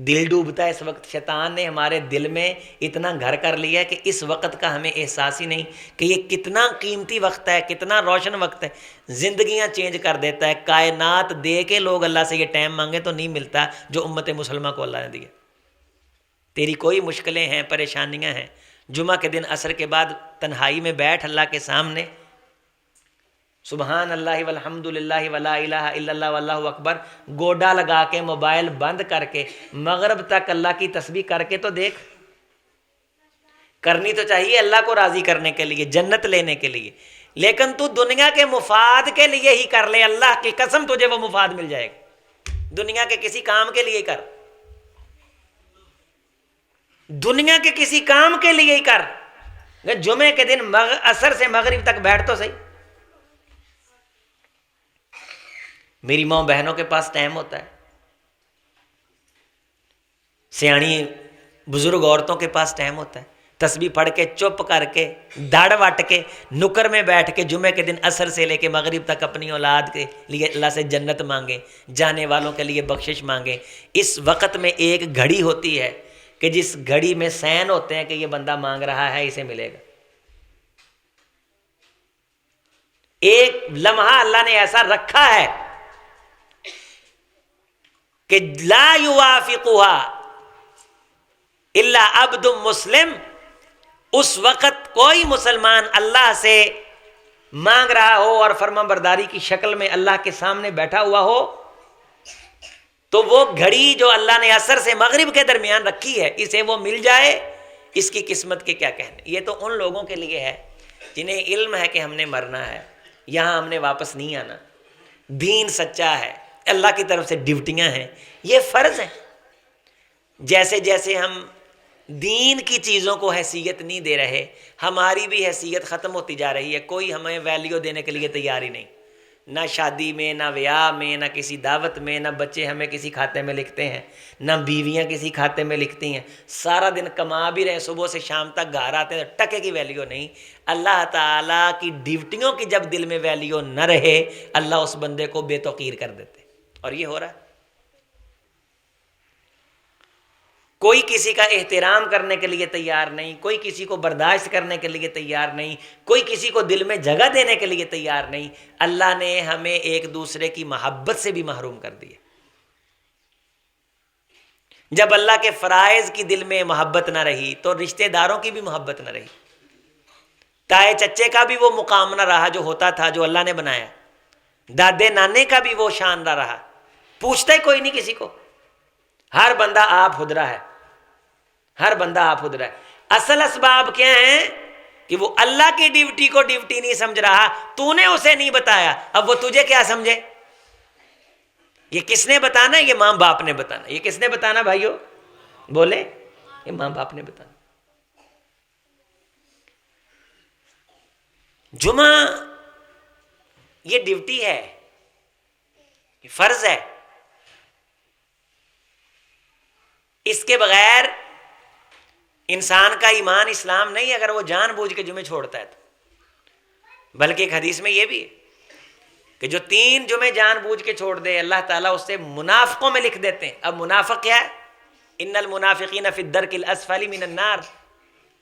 دل ڈوبتا ہے اس وقت. شیطان نے ہمارے دل میں اتنا گھر کر لیا ہے کہ اس وقت کا ہمیں احساس ہی نہیں کہ یہ کتنا قیمتی وقت ہے, کتنا روشن وقت ہے. زندگیاں چینج کر دیتا ہے. کائنات دے کے لوگ اللہ سے یہ ٹائم مانگے تو نہیں ملتا جو امت مسلمہ کو اللہ نے دیا. تیری کوئی مشکلیں ہیں, پریشانیاں ہیں, جمعہ کے دن عصر کے بعد تنہائی میں بیٹھ اللہ کے سامنے, سبحان اللہ والحمد للہ ولا الہ الا اللہ واللہ اکبر گوڈا لگا کے موبائل بند کر کے مغرب تک اللہ کی تسبیح کر کے تو دیکھ. کرنی تو چاہیے اللہ کو راضی کرنے کے لیے, جنت لینے کے لیے, لیکن تو دنیا کے مفاد کے لیے ہی کر لے. اللہ کی قسم تجھے وہ مفاد مل جائے گا. دنیا کے کسی کام کے لیے کر, دنیا کے کسی کام کے لیے ہی کر. جمعے کے دن عصر سے مغرب تک بیٹھ تو صحیح. میری ماں بہنوں کے پاس ٹائم ہوتا ہے, سیانی بزرگ عورتوں کے پاس ٹائم ہوتا ہے, تسبیح پڑھ کے چپ کر کے داڑھ وٹ کے نکر میں بیٹھ کے جمعے کے دن عصر سے لے کے مغرب تک اپنی اولاد کے لیے اللہ سے جنت مانگے, جانے والوں کے لیے بخشش مانگے. اس وقت میں ایک گھڑی ہوتی ہے کہ جس گھڑی میں سین ہوتے ہیں کہ یہ بندہ مانگ رہا ہے, اسے ملے گا. ایک لمحہ اللہ نے ایسا رکھا ہے کہ لا یوافقها الا عبد مسلم. اس وقت کوئی مسلمان اللہ سے مانگ رہا ہو اور فرما برداری کی شکل میں اللہ کے سامنے بیٹھا ہوا ہو, تو وہ گھڑی جو اللہ نے عصر سے مغرب کے درمیان رکھی ہے, اسے وہ مل جائے, اس کی قسمت کے کیا کہنے. یہ تو ان لوگوں کے لیے ہے جنہیں علم ہے کہ ہم نے مرنا ہے, یہاں ہم نے واپس نہیں آنا, دین سچا ہے, اللہ کی طرف سے ڈیوٹیاں ہیں, یہ فرض ہیں. جیسے جیسے ہم دین کی چیزوں کو حیثیت نہیں دے رہے, ہماری بھی حیثیت ختم ہوتی جا رہی ہے. کوئی ہمیں ویلیو دینے کے لیے تیار ہی نہیں, نہ شادی میں, نہ بیاہ میں, نہ کسی دعوت میں, نہ بچے ہمیں کسی کھاتے میں لکھتے ہیں, نہ بیویاں کسی کھاتے میں لکھتی ہیں. سارا دن کما بھی رہے, صبح سے شام تک گھر آتے ہیں, ٹکے کی ویلیو نہیں. اللہ تعالیٰ کی ڈیوٹیوں کی جب دل میں ویلیو نہ رہے, اللہ اس بندے کو بے توقیر کر دیتے. اور یہ ہو رہا ہے. کوئی کسی کا احترام کرنے کے لیے تیار نہیں, کوئی کسی کو برداشت کرنے کے لیے تیار نہیں, کوئی کسی کو دل میں جگہ دینے کے لیے تیار نہیں. اللہ نے ہمیں ایک دوسرے کی محبت سے بھی محروم کر دیا. جب اللہ کے فرائض کی دل میں محبت نہ رہی تو رشتہ داروں کی بھی محبت نہ رہی, تائے چچے کا بھی وہ مقام نہ رہا جو ہوتا تھا, جو اللہ نے بنایا. دادے نانے کا بھی وہ شان نہ رہا. پوچھتا ہی کوئی نہیں کسی کو, ہر بندہ آپ خدرا ہے, ہر بندہ آپ خدرا ہے. اصل اسباب کیا ہیں کہ وہ اللہ کی ڈیوٹی کو ڈیوٹی نہیں سمجھ رہا, تو نے اسے نہیں بتایا, اب وہ تجھے کیا سمجھے. یہ کس نے بتانا ہے؟ یہ ماں باپ نے بتانا. یہ کس نے بتانا بھائیو بولے؟ یہ ماں باپ نے بتانا. جمعہ یہ ڈیوٹی ہے, یہ فرض ہے. اس کے بغیر انسان کا ایمان اسلام نہیں اگر وہ جان بوجھ کے جمعے چھوڑتا ہے تو. بلکہ ایک حدیث میں یہ بھی ہے کہ جو 3 جمعے جان بوجھ کے چھوڑ دے, اللہ تعالیٰ اسے منافقوں میں لکھ دیتے ہیں. اب منافق کیا ہے؟ ان المنافقین فی الدرک الاسفل من النار,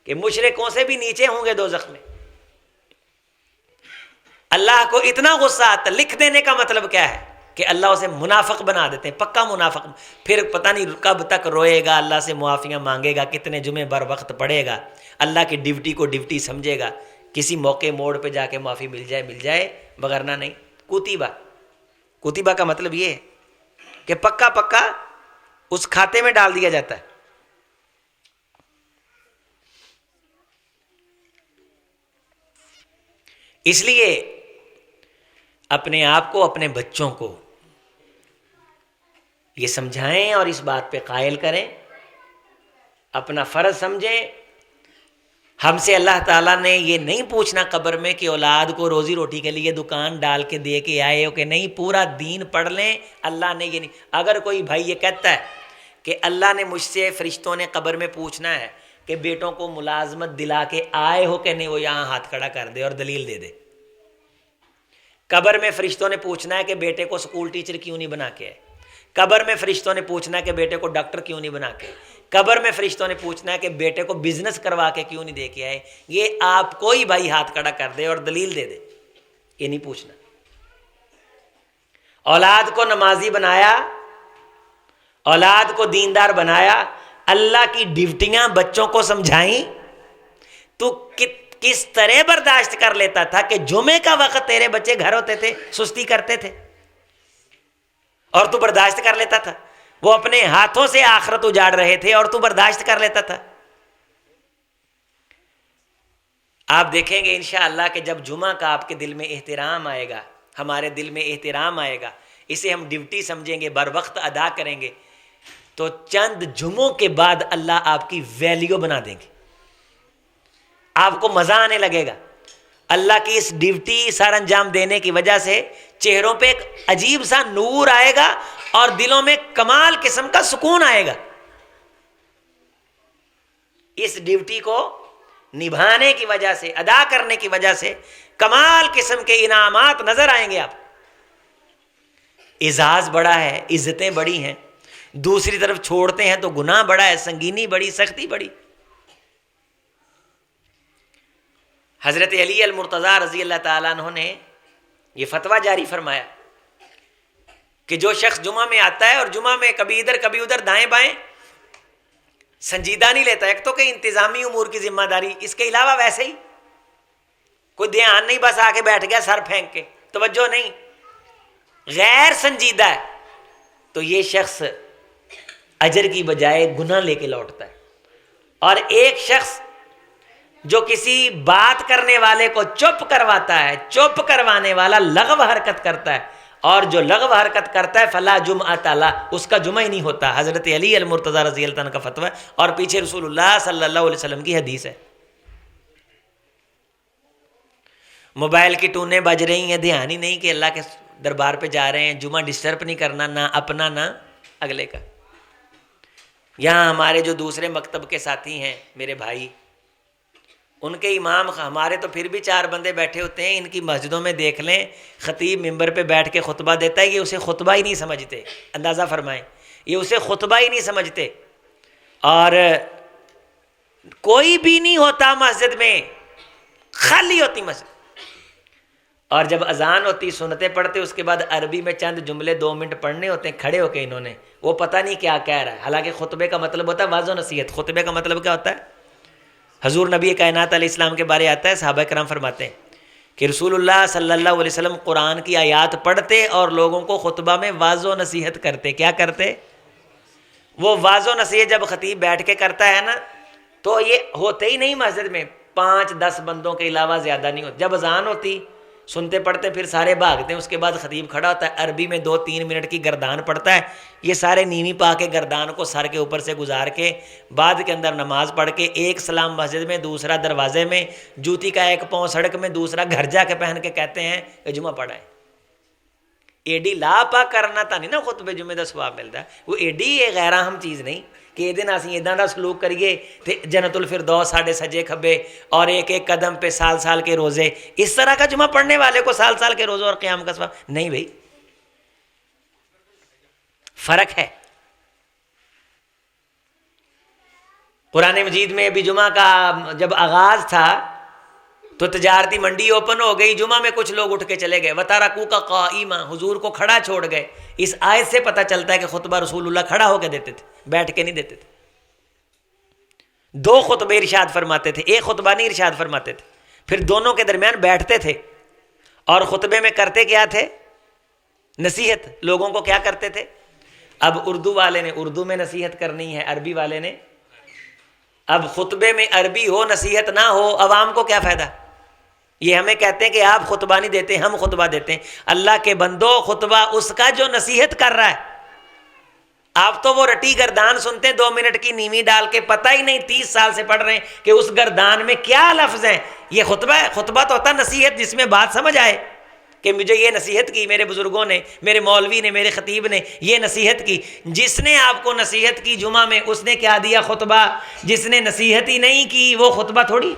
کہ مشرکوں سے بھی نیچے ہوں گے دوزخ میں. اللہ کو اتنا غصہ آتا. لکھ دینے کا مطلب کیا ہے کہ اللہ اسے منافق بنا دیتے ہیں, پکا منافق. پھر پتہ نہیں کب تک روئے گا, اللہ سے معافیاں مانگے گا, کتنے جمعے بر وقت پڑھے گا, اللہ کی ڈیوٹی کو ڈیوٹی سمجھے گا. کسی موقع موڑ پہ جا کے معافی مل جائے بغیرنا نہیں. کوتیبہ کا مطلب یہ ہے کہ پکا پکا اس کھاتے میں ڈال دیا جاتا ہے. اس لیے اپنے آپ کو, اپنے بچوں کو یہ سمجھائیں اور اس بات پہ قائل کریں, اپنا فرض سمجھیں. ہم سے اللہ تعالیٰ نے یہ نہیں پوچھنا قبر میں کہ اولاد کو روزی روٹی کے لیے دکان ڈال کے دے کے آئے ہو کہ نہیں, پورا دین پڑھ لیں. اللہ نے یہ نہیں. اگر کوئی بھائی یہ کہتا ہے کہ اللہ نے مجھ سے, فرشتوں نے قبر میں پوچھنا ہے کہ بیٹوں کو ملازمت دلا کے آئے ہو کہ نہیں, وہ یہاں ہاتھ کھڑا کر دے اور دلیل دے دے. قبر میں فرشتوں نے پوچھنا ہے کہ بیٹے کو سکول ٹیچر کیوں نہیں بنا کے آئے. قبر میں فرشتوں نے پوچھنا کہ بیٹے کو ڈاکٹر کیوں نہیں بنا کے، قبر میں فرشتوں نے پوچھنا ہے کہ بیٹے کو بزنس کروا کے کیوں نہیں دے کے آئے. یہ آپ کوئی بھائی ہاتھ کھڑا کر دے اور دلیل دے دے، یہ نہیں پوچھنا. اولاد کو نمازی بنایا، اولاد کو دیندار بنایا، اللہ کی ڈیوٹیاں بچوں کو سمجھائیں، تو کس طرح برداشت کر لیتا تھا کہ جمعے کا وقت تیرے بچے گھر ہوتے تھے، سستی کرتے تھے، اور تو برداشت کر لیتا تھا. وہ اپنے ہاتھوں سے آخرت اجاڑ رہے تھے اور تو برداشت کر لیتا تھا. آپ دیکھیں گے انشاءاللہ کہ جب جمعہ کا آپ کے دل میں احترام آئے گا، ہمارے دل میں احترام آئے گا، اسے ہم ڈیوٹی سمجھیں گے، بر وقت ادا کریں گے، تو چند جمعوں کے بعد اللہ آپ کی ویلیو بنا دیں گے. آپ کو مزہ آنے لگے گا. اللہ کی اس ڈیوٹی سر انجام دینے کی وجہ سے چہروں پہ ایک عجیب سا نور آئے گا اور دلوں میں کمال قسم کا سکون آئے گا. اس ڈیوٹی کو نبھانے کی وجہ سے، ادا کرنے کی وجہ سے کمال قسم کے انعامات نظر آئیں گے. آپ اعزاز بڑا ہے، عزتیں بڑی ہیں، دوسری طرف چھوڑتے ہیں تو گناہ بڑا ہے، سنگینی بڑی، سختی بڑی. حضرت علی المرتضیٰ رضی اللہ تعالیٰ عنہ نے یہ فتویٰ جاری فرمایا کہ جو شخص جمعہ میں آتا ہے اور جمعہ میں کبھی ادھر کبھی ادھر دائیں بائیں سنجیدہ نہیں لیتا، ایک تو کہ انتظامی امور کی ذمہ داری، اس کے علاوہ ویسے ہی کوئی دھیان نہیں، بس آ کے بیٹھ گیا سر پھینک کے، توجہ نہیں، غیر سنجیدہ ہے، تو یہ شخص اجر کی بجائے گناہ لے کے لوٹتا ہے. اور ایک شخص جو کسی بات کرنے والے کو چپ کرواتا ہے، چپ کروانے والا لغو حرکت کرتا ہے، اور جو لغو حرکت کرتا ہے فلا جمعۃ لہ، اس کا جمعہ ہی نہیں ہوتا. حضرت علی المرتضیٰ رضی اللہ عنہ کا فتویٰ ہے، اور پیچھے رسول اللہ صلی اللہ علیہ وسلم کی حدیث ہے. موبائل کی ٹونیں بج رہی ہیں، دھیان ہی نہیں کہ اللہ کے دربار پہ جا رہے ہیں، جمعہ ڈسٹرب نہیں کرنا، نہ اپنا نہ اگلے کا. یہاں ہمارے جو دوسرے مکتب کے ساتھی ہیں، میرے بھائی، ان کے امام، ہمارے تو پھر بھی 4 بندے بیٹھے ہوتے ہیں، ان کی مسجدوں میں دیکھ لیں خطیب ممبر پہ بیٹھ کے خطبہ دیتا ہے، یہ اسے خطبہ ہی نہیں سمجھتے. اندازہ فرمائیں، یہ اسے خطبہ ہی نہیں سمجھتے. اور کوئی بھی نہیں ہوتا مسجد میں، خالی ہوتی مسجد، اور جب اذان ہوتی سنتیں پڑھتے، اس کے بعد عربی میں چند جملے 2 منٹ پڑھنے ہوتے ہیں، کھڑے ہو کے انہوں نے، وہ پتہ نہیں کیا کہہ رہا ہے. حالانکہ خطبے کا مطلب ہوتا ہے واعظ و نصیحت. خطبے کا مطلب کیا ہوتا ہے؟ حضور نبی کائنات علیہ السلام کے بارے آتا ہے، صحابہ کرام فرماتے ہیں کہ رسول اللہ صلی اللہ علیہ وسلم قرآن کی آیات پڑھتے اور لوگوں کو خطبہ میں واعظ و نصیحت کرتے. کیا کرتے؟ وہ واعظ و نصیحت جب خطیب بیٹھ کے کرتا ہے نا، تو یہ ہوتے ہی نہیں مسجد میں، 5-10 بندوں کے علاوہ زیادہ نہیں ہوتے. جب اذان ہوتی سنتے پڑھتے، پھر سارے بھاگتے ہیں، اس کے بعد خطیب کھڑا ہوتا ہے، عربی میں 2-3 منٹ کی گردان پڑھتا ہے. یہ سارے نیوی پا کے گردان کو سر کے اوپر سے گزار کے بعد کے اندر نماز پڑھ کے، ایک سلام مسجد میں، دوسرا دروازے میں، جوتی کا ایک پاؤں سڑک میں، دوسرا گھر جا کے پہن کے کہتے ہیں کہ جمعہ پڑھا ہے. ایڈی لا پا کرنا تا نہیں نا خطبے جمعے دا ثواب ملتا ہے. وہ ایڈی یہ غیر اہم چیز نہیں کہ یہ دن اسی اداں دا سلوک کریے تے جنت الفردوس ساڈے سجے کھبے اور ایک ایک قدم پہ سال سال کے روزے. اس طرح کا جمعہ پڑھنے والے کو سال سال کے روزے اور قیام کا ثواب نہیں. بھائی فرق ہے. قرآن مجید میں بھی جمعہ کا جب آغاز تھا تو تجارتی منڈی اوپن ہو گئی، جمعہ میں کچھ لوگ اٹھ کے چلے گئے، وَتَرَكُوكَ قَائِمًا، حضور کو کھڑا چھوڑ گئے. اس آیت سے پتہ چلتا ہے کہ خطبہ رسول اللہ کھڑا ہو کے دیتے تھے، بیٹھ کے نہیں دیتے تھے. 2 خطبے ارشاد فرماتے تھے، ایک خطبہ نہیں ارشاد فرماتے تھے. پھر دونوں کے درمیان بیٹھتے تھے اور خطبے میں کرتے کیا تھے؟ نصیحت. لوگوں کو کیا کرتے تھے؟ اب اردو والے نے اردو میں نصیحت کرنی ہے، عربی والے نے. اب خطبے میں عربی ہو نصیحت نہ ہو، عوام کو کیا فائدہ؟ یہ ہمیں کہتے ہیں کہ آپ خطبہ نہیں دیتے، ہم خطبہ دیتے ہیں. اللہ کے بندو، خطبہ اس کا جو نصیحت کر رہا ہے. آپ تو وہ رٹی گردان سنتے ہیں 2 منٹ کی نیوی ڈال کے، پتہ ہی نہیں 30 سال سے پڑھ رہے ہیں کہ اس گردان میں کیا لفظ ہیں. یہ خطبہ ہے؟ خطبہ تو ہوتا نصیحت، جس میں بات سمجھ آئے کہ مجھے یہ نصیحت کی، میرے بزرگوں نے، میرے مولوی نے، میرے خطیب نے یہ نصیحت کی. جس نے آپ کو نصیحت کی جمعہ میں، اس نے کیا دیا؟ خطبہ. جس نے نصیحت ہی نہیں کی وہ خطبہ تھوڑی.